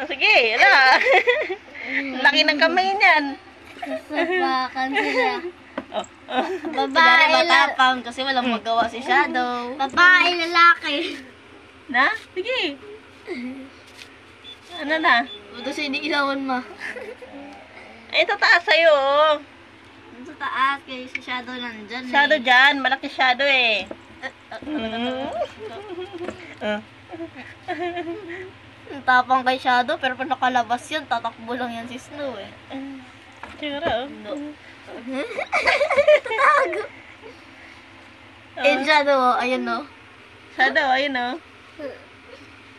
Sige, ala. Laki ng kamay niyan. Sasapakan sila. Babae Babae, matapang kasi walang magawa si Shadow. babae, lalaki. Na? Sige. Ano na? Buto siya hindi ilawan ma. Ay, tataas sa'yo. Oh. Sa taas, kaya si Shadow nandyan Shadow dyan. Malaki shadow eh. Ang tapang kay Shadow, pero pag nakalabas yan, tatakbo lang yan si Snow eh. Siguro. No. Tatago. Eh, Shadow, oh, ayun no. Shadow, ayun o.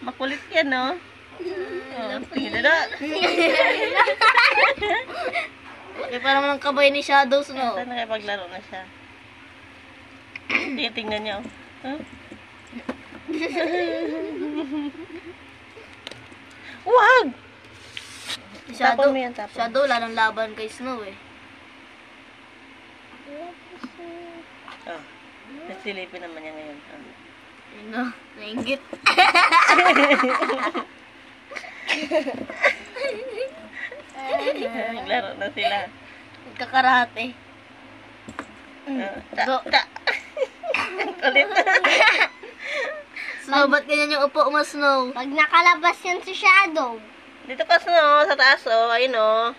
Makulit yan o. Tingnan na. Okay, para naman ang kabay ni Shadow, Snow. Saan nakipaglaro na siya? Tingnan niyo. Huh? Wag! Si Shadow, Tapon mo yan, tapon. Shadow, lalong laban kay Snow eh. Oh. Nasilipin naman niya ngayon. Oh. Ayun no, nainggit. Naglaro na sila. Nagkakarate. Ang kulit. Snow, ba't ganyan yung upo mo, Snow? Pag nakalabas yan si Shadow. Dito ka, Snow, sa taas o. Ayun o.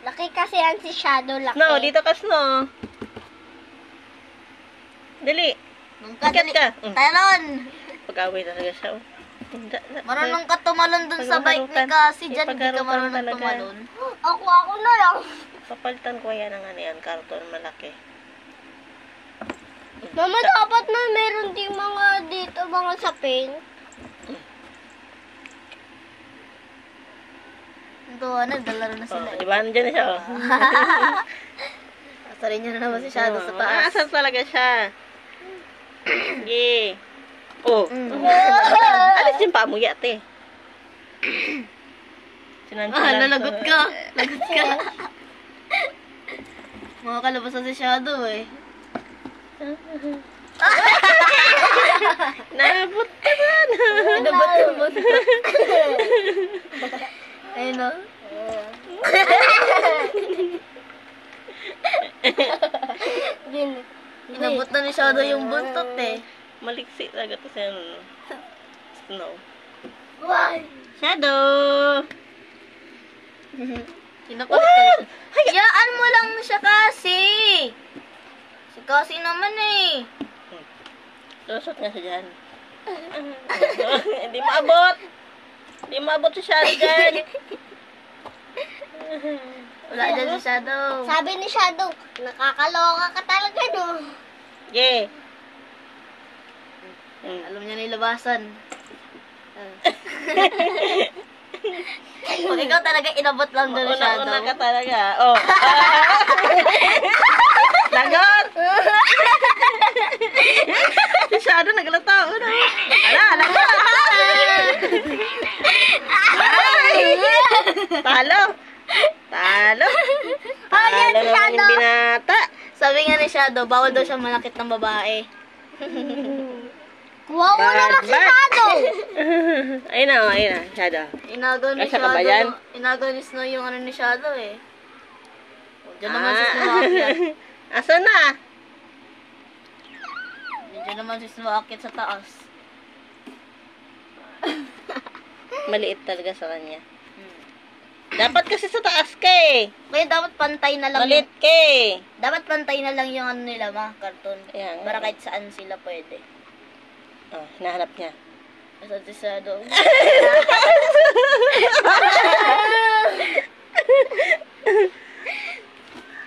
Laki kasi yan si Shadow, laki. Snow, dito ka, Snow. Dali. Ikat ka. Talon! Pag-away talaga siya. Oh. Marunong ka tumalon dun sa bike ni Cassie dyan. Hindi ka marunong talaga. tumalon. Ako na lang. Papalitan ko yan ng ano yan, karton malaki. Mama, dapat na meron din mga dito, mga sa paint. Ito, naglalaro na sila. Di ba? Nandiyan na siya, oh. Asarin niya na naman si Shadow sa taas. Asan talaga siya? Sige. Oh. Alis yung paa mo, yate. Lalagot ka. Lagot ka. Mga kalabasan si Shadow eh. Nabot ka na. Nabot yung buntot. Ayun o. Inabot na ni Shadow yung buntot eh. Maliksi talaga to siya. Snow. Why? Shadow! Kinakulit ka. Hayaan mo lang siya kasi. Si Cassie naman eh. Lusot nga siya dyan. Hindi maabot. Hindi maabot si Shadow dyan. Wala dyan si Shadow. Sabi ni Shadow, nakakaloka ka talaga no. Yeah. Alam niya nilabasan. Kung ikaw talaga inabot lang doon ni Shadow. Una ka talaga. Oh. Lagot! Si Shadow nagalata. Ano? Ala, lagot! Talo! Talo! Talo naman yung binata. Sabi nga ni Shadow, bawal daw siya malakit ng babae. Wow, naman si Shadow! Ayun na, ayun na, Shadow. Inagaw ni Kasya ka ba yan? Shadow. Inagaw ni Snow yung ano ni Shadow eh. Diyan naman si Snow akit. Asan na? Diyan naman si Snow akit sa taas. Maliit talaga sa kanya. Dapat kasi sa taas ka eh. Kaya dapat pantay na lang. Maliit ka eh. Dapat pantay na lang yung ano nila, mga karton. Ayan. Para kahit saan sila pwede. Oh, hinahanap niya. Asan si Shadow?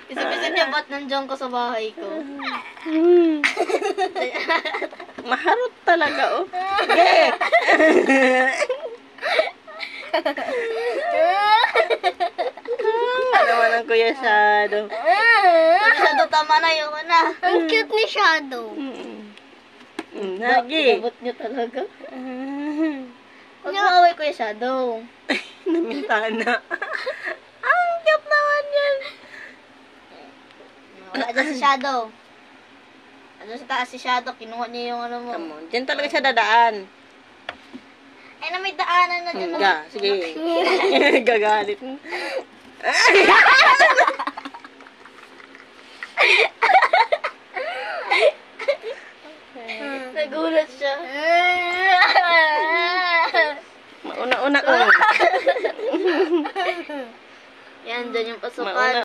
Isip-isip niya, ba't nandiyan ka sa bahay ko? Maharot talaga oh. Yeah. Naman ang Kuya Shadow. Shadow, tama na yung una. Ang cute ni Shadow. Nagi. Abot niya talaga. Huwag mo away ko yung Shadow. Namintana. Ang cute naman yan. Wala dyan si Shadow. Ano sa taas si Shadow, kinuha niya yung ano mo. Diyan talaga siya dadaan. Ay na may daanan na dyan. Sige. Gagalit. Nagulat siya. Mauna-una ko. Yan, dyan yung pasukan. Mauna